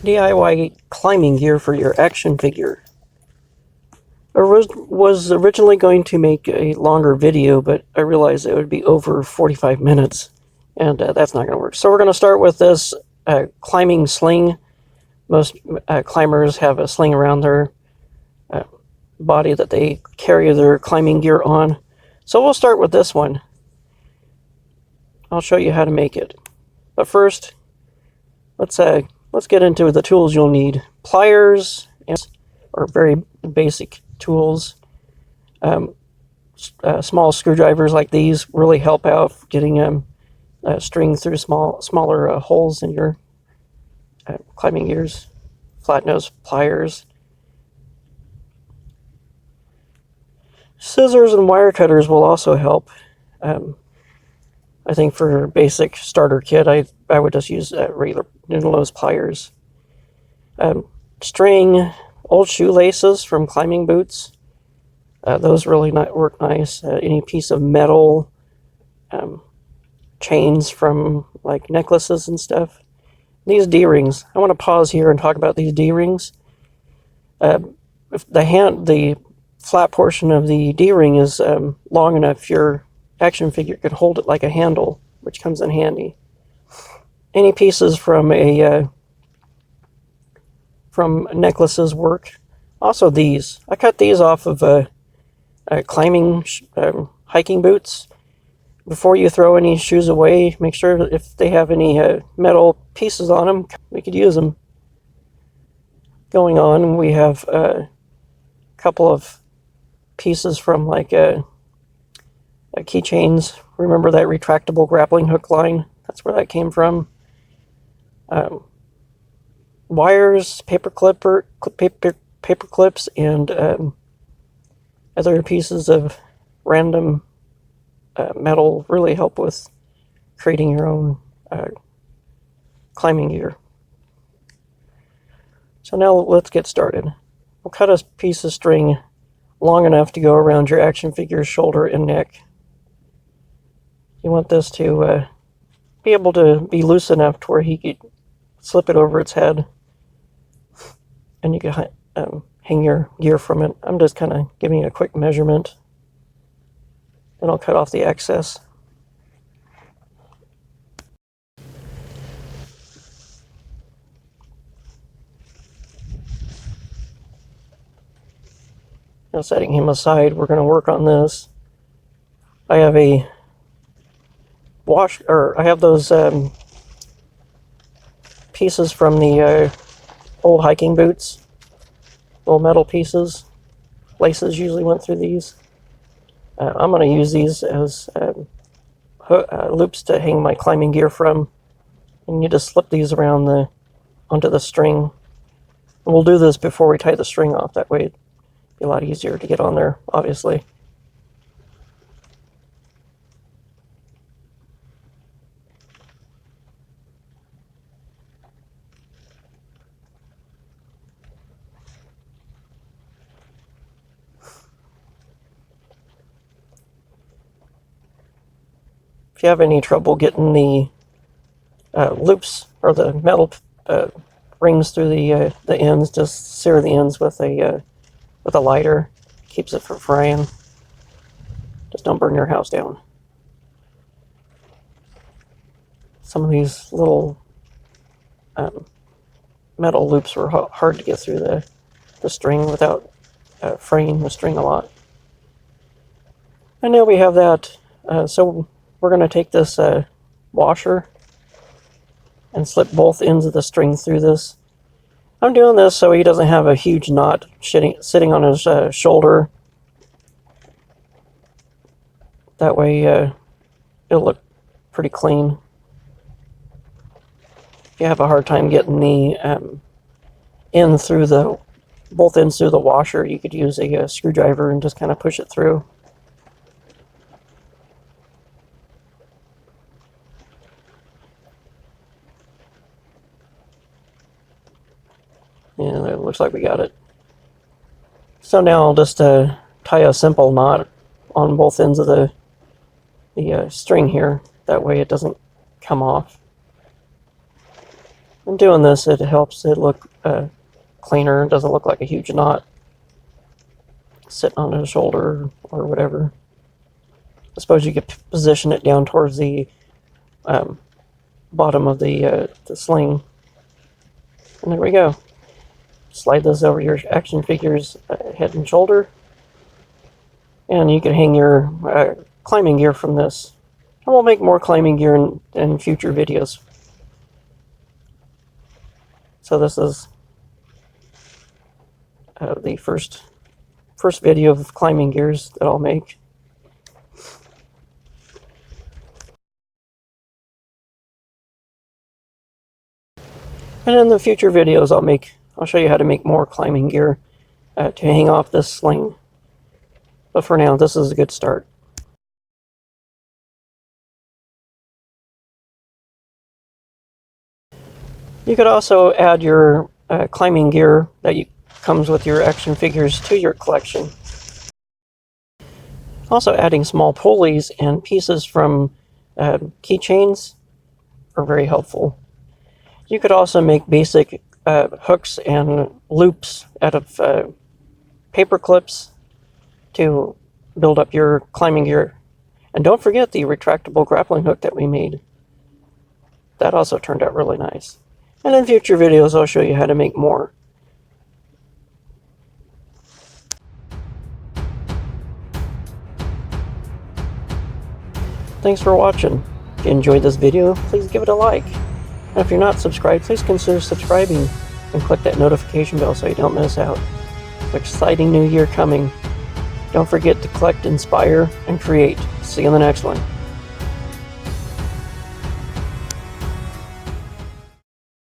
DIY climbing gear for your action figure. I was originally going to make a longer video, but I realized it would be over 45 minutes, and that's not going to work. So we're going to start with this climbing sling. Most climbers have a sling around their body that they carry their climbing gear on. So we'll start with this one. I'll show you how to make it. But first, let's get into the tools you'll need. Pliers are very basic tools. Small screwdrivers like these really help out getting string through smaller holes in your climbing gears. Flat nose pliers. Scissors and wire cutters will also help. I think for basic starter kit, I would just use regular noodle nose pliers. String, old shoelaces from climbing boots. Those really work nice. Any piece of metal, chains from like necklaces and stuff. These D-rings. I want to pause here and talk about these D-rings. If the flat portion of the D-ring is long enough, your action figure could hold it like a handle, which comes in handy. Any pieces from necklaces work. Also these. I cut these off of climbing hiking boots. Before you throw any shoes away, make sure if they have any metal pieces on them, we could use them. Going on, we have a couple of pieces from like keychains. Remember that retractable grappling hook line? That's where that came from. Wires, paper clips, and other pieces of random metal really help with creating your own climbing gear. So now let's get started. We'll cut a piece of string long enough to go around your action figure's shoulder and neck. You want this to be able to be loose enough to where he could slip it over its head and you can hang your gear from it. I'm just kind of giving you a quick measurement. Then I'll cut off the excess. Now setting him aside, we're going to work on this. I have a I have those pieces from the old hiking boots. Little metal pieces. Laces usually went through these. I'm going to use these as loops to hang my climbing gear from. And you just slip these around onto the string. And we'll do this before we tie the string off. That way it'll be a lot easier to get on there, obviously. If you have any trouble getting the loops or the metal rings through the ends, just sear the ends with a lighter. Keeps it from frying. Just don't burn your house down. Some of these little metal loops were hard to get through the string without fraying the string a lot. And now we have that. So we're going to take this washer and slip both ends of the string through this. I'm doing this so he doesn't have a huge knot sitting on his shoulder. That way it'll look pretty clean. If you have a hard time getting the both ends through the washer, you could use a screwdriver and just kind of push it through. Yeah, it looks like we got it. So now I'll just tie a simple knot on both ends of the string here. That way it doesn't come off. And doing this, it helps it look cleaner. It doesn't look like a huge knot sitting on his shoulder or whatever. I suppose you could position it down towards the bottom of the sling. And there we go. Slide this over your action figure's head and shoulder. And you can hang your climbing gear from this. And we'll make more climbing gear in future videos. So this is the first video of climbing gears that I'll make. And in the future videos I'll show you how to make more climbing gear to hang off this sling. But for now, this is a good start. You could also add your climbing gear that comes with your action figures to your collection. Also, adding small pulleys and pieces from keychains are very helpful. You could also make basic hooks and loops out of paper clips to build up your climbing gear. And don't forget the retractable grappling hook that we made. That also turned out really nice. And in future videos, I'll show you how to make more. Thanks for watching. If you enjoyed this video, please give it a like. And if you're not subscribed, please consider subscribing and click that notification bell so you don't miss out. Exciting new year coming. Don't forget to collect, inspire, and create. See you in the next one.